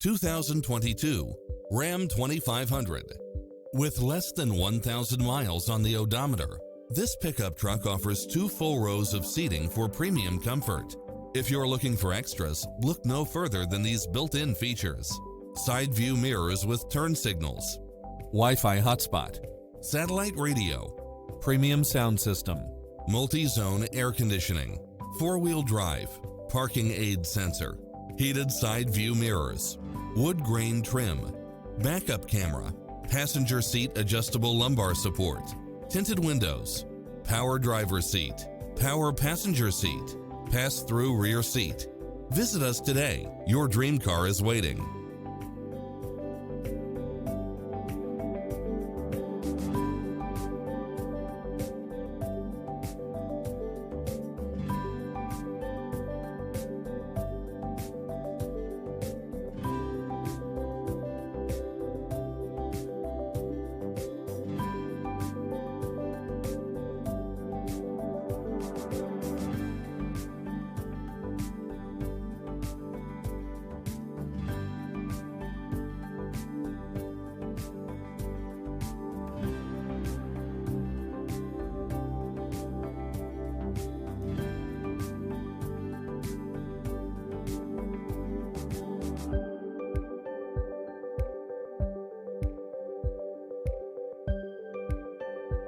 2022 Ram 2500. With less than 1,000 miles on the odometer, this pickup truck offers 2 full rows of seating for premium comfort. If you're looking for extras, look no further than these built-in features. Side view mirrors with turn signals, Wi-Fi hotspot, satellite radio, premium sound system, multi-zone air conditioning, 4-wheel drive, parking aid sensor, heated side view mirrors, wood grain trim, backup camera, passenger seat adjustable lumbar support, tinted windows, power driver seat, power passenger seat, pass-through rear seat. Visit us today. Your dream car is waiting.